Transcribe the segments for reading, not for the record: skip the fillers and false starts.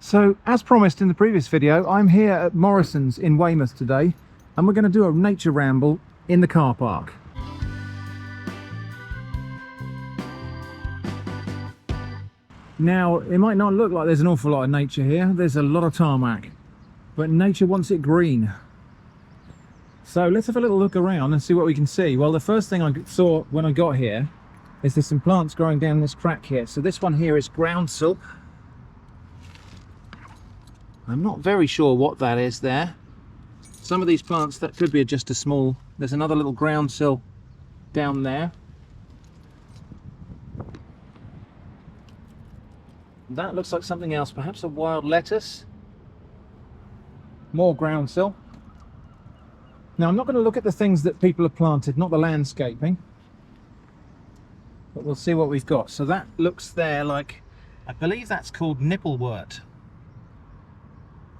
So, as promised in the previous video, I'm here at Morrison's in Weymouth today, and we're going to do a nature ramble in the car park. Now, it might not look like there's an awful lot of nature here. There's a lot of tarmac, but nature wants it green. So let's have a little look around and see what we can see. Well, the first thing I saw when I got here is there's some plants growing down this track here. So this one here is groundsel. I'm not very sure what that is there. Some of these plants, that could be just a small... There's another little groundsel down there. That looks like something else, perhaps a wild lettuce. More groundsel. Now, I'm not going to look at the things that people have planted, not the landscaping. But we'll see what we've got. So that looks there like... I believe that's called nipplewort.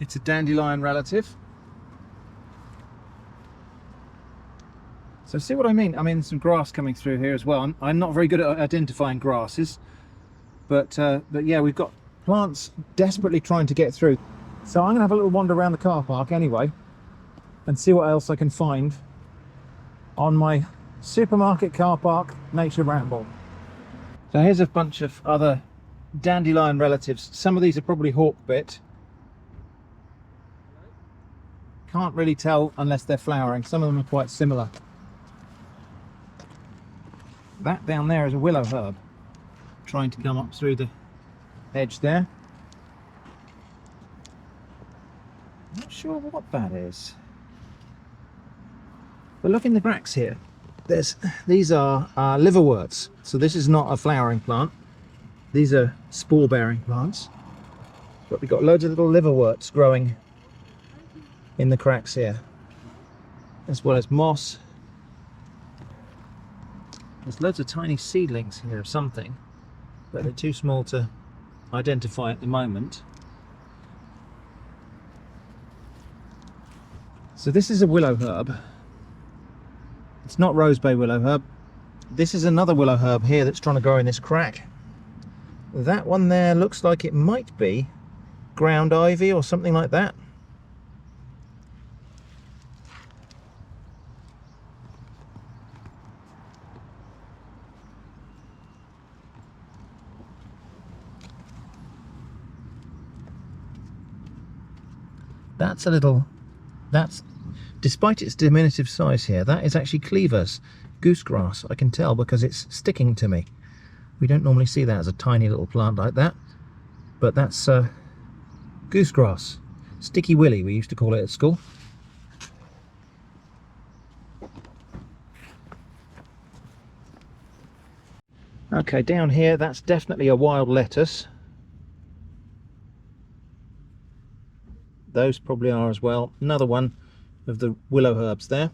It's a dandelion relative. So see what I mean? I mean, some grass coming through here as well. I'm not very good at identifying grasses, but yeah, we've got plants desperately trying to get through. So I'm gonna have a little wander around the car park anyway and see what else I can find on my supermarket car park nature ramble. So here's a bunch of other dandelion relatives. Some of these are probably hawkbit. Can't really tell unless they're flowering. Some of them are quite similar. That down there is a willow herb trying to come up through the edge there. Not sure what that is. But look in the cracks here. These are liverworts. So this is not a flowering plant. These are spore-bearing plants. But we've got loads of little liverworts growing in the cracks here, as well as moss. There's loads of tiny seedlings here of something, but they're too small to identify at the moment. So this is a willow herb. It's not rosebay willow herb. This is another willow herb here that's trying to grow in this crack. That one there looks like it might be ground ivy or something like that. That's despite its diminutive size here, that is actually cleavers, goosegrass. I can tell because it's sticking to me. We don't normally see that as a tiny little plant like that, but that's goosegrass. Sticky willy, we used to call it at school. Okay, down here, that's definitely a wild lettuce. Those probably are as well. Another one of the willow herbs there.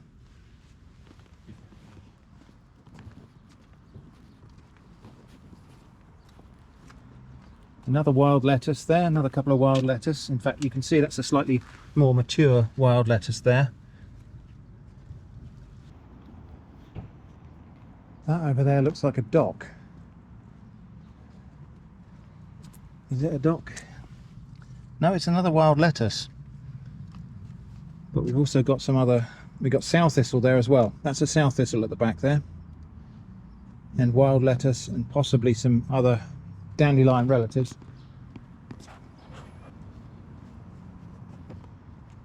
Another wild lettuce there, another couple of wild lettuce. In fact, you can see that's a slightly more mature wild lettuce there. That over there looks like a dock. Is it a dock? No, it's another wild lettuce. But we've also got some other, we've got sow thistle there as well. That's a sow thistle at the back there. And wild lettuce and possibly some other dandelion relatives. I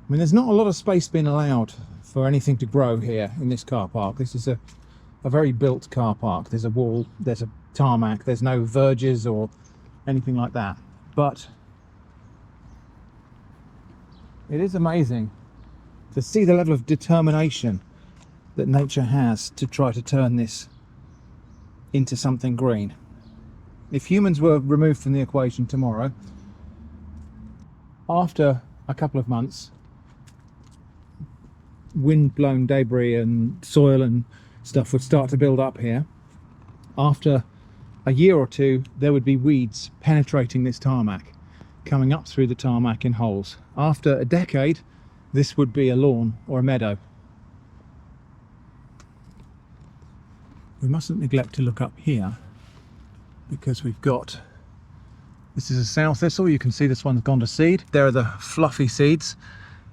mean, there's not a lot of space being allowed for anything to grow here in this car park. This is a very built car park. There's a wall, there's a tarmac, there's no verges or anything like that. But it is amazing to see the level of determination that nature has to try to turn this into something green. If humans were removed from the equation tomorrow, after a couple of months, wind-blown debris and soil and stuff would start to build up here. After a year or two, there would be weeds penetrating this tarmac, coming up through the tarmac in holes. After a decade, this would be a lawn or a meadow. We mustn't neglect to look up here, because we've got This is a sow thistle. You can see this one's gone to seed. There are the fluffy seeds.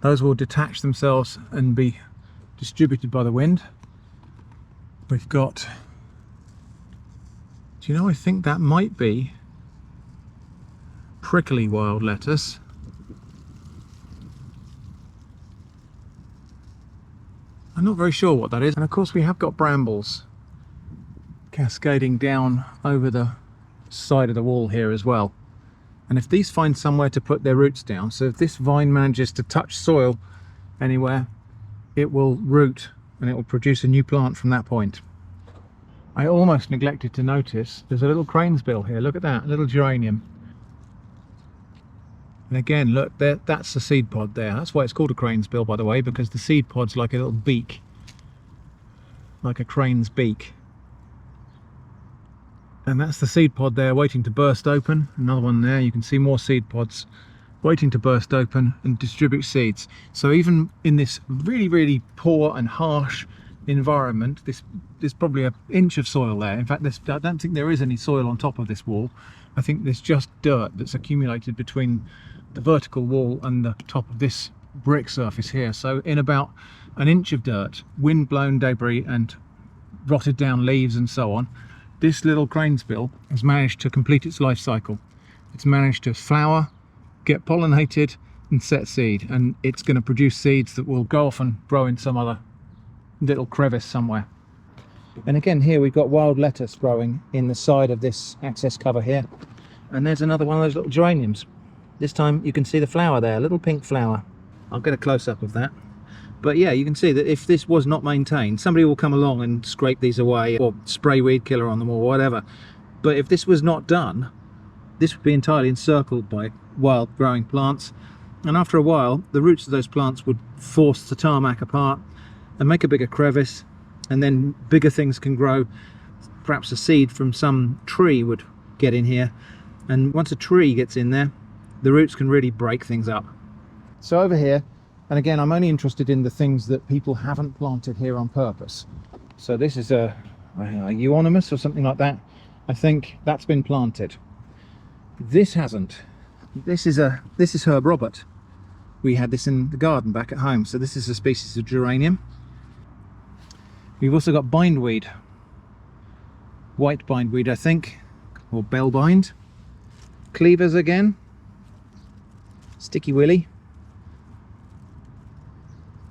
Those will detach themselves and be distributed by the wind. We've got, do you know, I think that might be prickly wild lettuce. I'm not very sure what that is. And of course we have got brambles cascading down over the side of the wall here as well. And if these find somewhere to put their roots down, so if this vine manages to touch soil anywhere, it will root and it will produce a new plant from that point. I almost neglected to notice there's a little cranesbill here. Look at that, a little geranium. And again, look, there, that's the seed pod there. That's why it's called a cranesbill, by the way, because the seed pod's like a little beak, like a crane's beak. And that's the seed pod there waiting to burst open. Another one there, you can see more seed pods waiting to burst open and distribute seeds. So even in this really, really poor and harsh environment, there's probably an inch of soil there. In fact, I don't think there is any soil on top of this wall. I think there's just dirt that's accumulated between the vertical wall and the top of this brick surface here. So in about an inch of dirt, wind-blown debris and rotted down leaves and so on, this little cranesbill has managed to complete its life cycle. It's managed to flower, get pollinated and set seed, and it's going to produce seeds that will go off and grow in some other little crevice somewhere. And again, here we've got wild lettuce growing in the side of this access cover here, and there's another one of those little geraniums. This time you can see the flower there, a little pink flower. I'll get a close-up of that. But yeah, you can see that if this was not maintained, somebody will come along and scrape these away or spray weed killer on them or whatever. But if this was not done, this would be entirely encircled by wild growing plants, and after a while the roots of those plants would force the tarmac apart and make a bigger crevice, and then bigger things can grow. Perhaps a seed from some tree would get in here, and once a tree gets in there, the roots can really break things up. So over here, and again, I'm only interested in the things that people haven't planted here on purpose. So this is a euonymus or something like that. I think that's been planted. This hasn't. This is Herb Robert. We had this in the garden back at home. So this is a species of geranium. We've also got bindweed, white bindweed, I think, or bellbind. Cleavers again, sticky willy.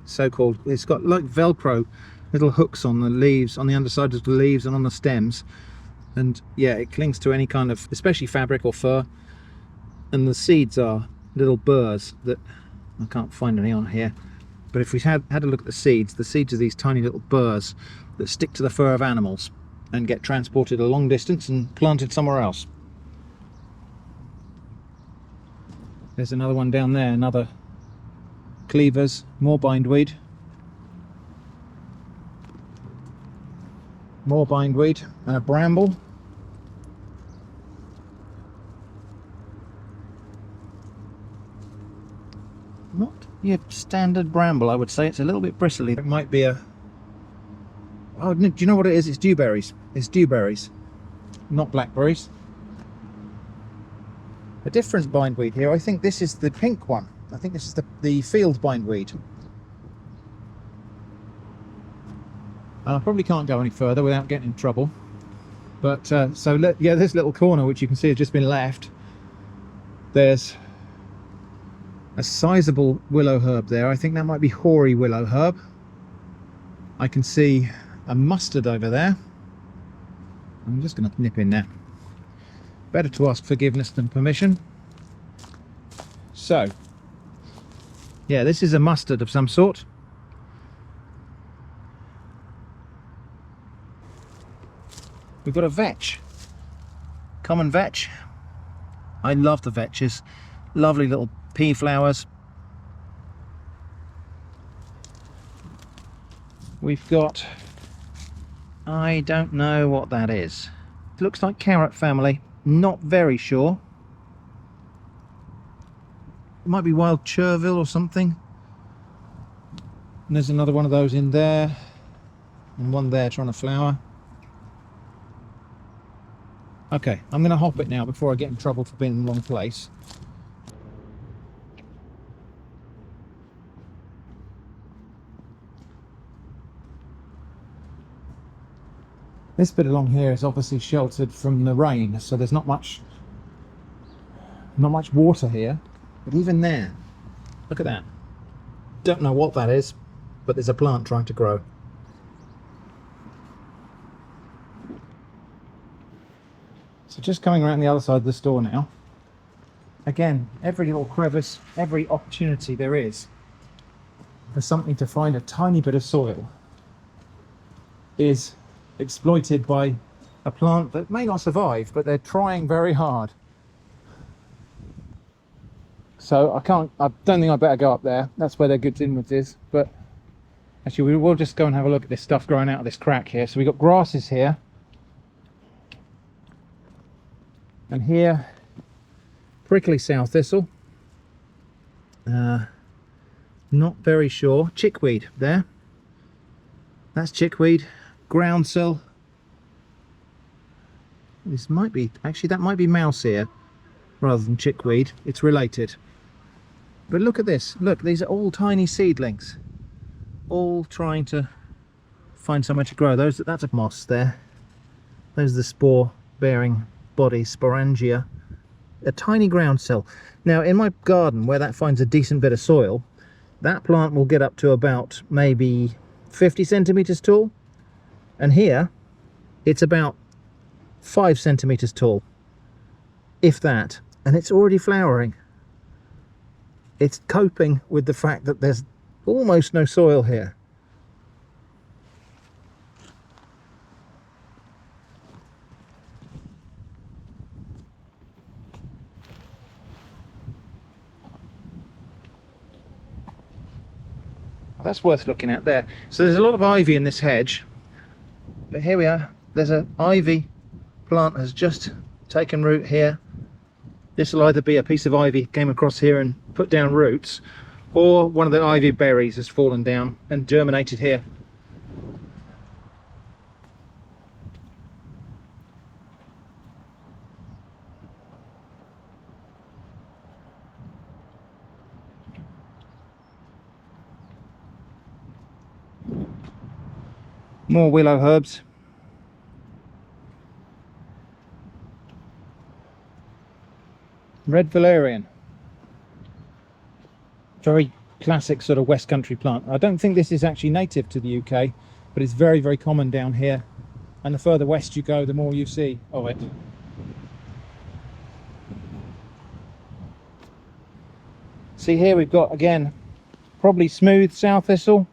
So-called, it's got like Velcro little hooks on the leaves, on the underside of the leaves and on the stems, and yeah, it clings to any kind of, especially fabric or fur. And the seeds are little burrs that I can't find any on here, but if we had a look at the seeds are these tiny little burrs that stick to the fur of animals and get transported a long distance and planted somewhere else. There's another one down there, another cleavers, more bindweed, more bindweed, and a bramble. Not your standard bramble, I would say. It's a little bit bristly. It might be a... Oh, do you know what it is? It's dewberries. It's dewberries, not blackberries. A different bindweed here. I think this is the pink one. I think this is the field bindweed. I probably can't go any further without getting in trouble. But yeah, this little corner which you can see has just been left. There's a sizable willow herb there. I think that might be hoary willow herb. I can see a mustard over there. I'm just going to nip in there. Better to ask forgiveness than permission. So, yeah, this is a mustard of some sort. We've got a vetch, common vetch. I love the vetches, lovely little pea flowers. We've got, I don't know what that is. It looks like carrot family, not very sure. It might be wild chervil or something. And there's another one of those in there, and one there trying to flower. Okay, I'm going to hop it now before I get in trouble for being in the wrong place. This bit along here is obviously sheltered from the rain, so there's not much water here. But even there, look at that. Don't know what that is, but there's a plant trying to grow. So just coming around the other side of the store now. Again, every little crevice, every opportunity there is for something to find a tiny bit of soil is exploited by a plant that may not survive, but they're trying very hard. So I don't think I better go up there. That's where their goods inwards is. But actually, we will just go and have a look at this stuff growing out of this crack here. So we've got grasses here. And here, prickly sow thistle. Not very sure. Chickweed there. That's chickweed. Groundsel. This might be, actually that might be mouse ear rather than chickweed. It's related. But look at this. Look, these are all tiny seedlings. All trying to find somewhere to grow. That's a moss there. Those are the spore bearing body, sporangia. A tiny groundsel. Now in my garden where that finds a decent bit of soil, that plant will get up to about maybe 50 centimeters tall. And here, it's about 5 centimeters tall, if that, and it's already flowering. It's coping with the fact that there's almost no soil here. That's worth looking at there. So there's a lot of ivy in this hedge. But here we are, there's an ivy plant has just taken root here. This will either be a piece of ivy came across here and put down roots, or one of the ivy berries has fallen down and germinated here. More willow herbs. Red valerian. Very classic sort of West Country plant. I don't think this is actually native to the UK, but it's very, very common down here. And the further west you go, the more you see of it. See here we've got, again, probably smooth sow thistle.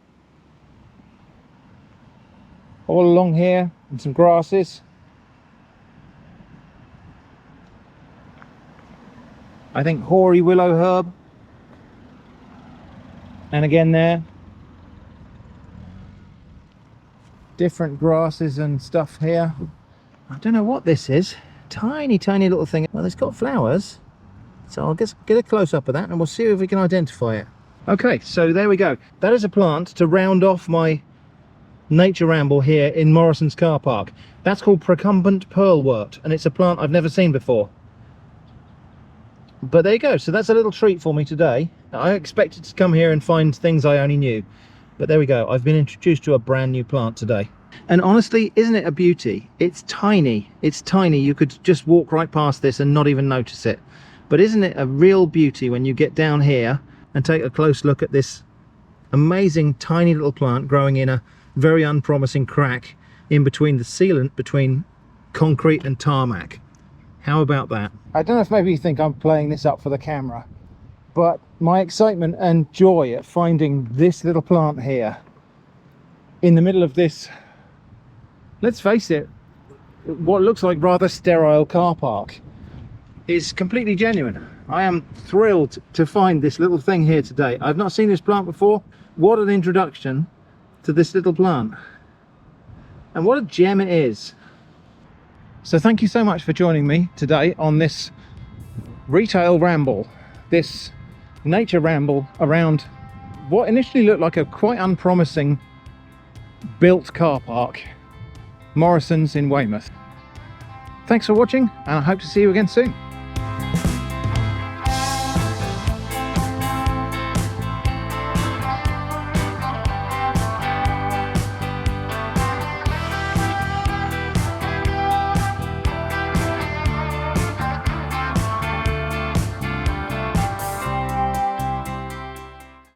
All along here, and some grasses. I think hoary willow herb. And again there. Different grasses and stuff here. I don't know what this is. Tiny, tiny little thing. Well, it's got flowers. So I'll just get a close-up of that and we'll see if we can identify it. Okay, so there we go. That is a plant to round off my nature ramble here in Morrison's car park. That's called Procumbent Pearlwort, and it's a plant I've never seen before. But there you go, so that's a little treat for me today. I expected to come here and find things I only knew, but there we go. I've been introduced to a brand new plant today. And honestly, isn't it a beauty? It's tiny. It's tiny. You could just walk right past this and not even notice it. But isn't it a real beauty when you get down here and take a close look at this amazing tiny little plant growing in a very unpromising crack in between the sealant between concrete and tarmac. How about that? I don't know if maybe you think I'm playing this up for the camera, but my excitement and joy at finding this little plant here in the middle of this, let's face it, what looks like rather sterile car park is completely genuine. I am thrilled to find this little thing here today. I've not seen this plant before. What an introduction to this little plant, and what a gem it is. So thank you so much for joining me today on this retail ramble, this nature ramble around what initially looked like a quite unpromising built car park, Morrison's in Weymouth. Thanks for watching, and I hope to see you again soon.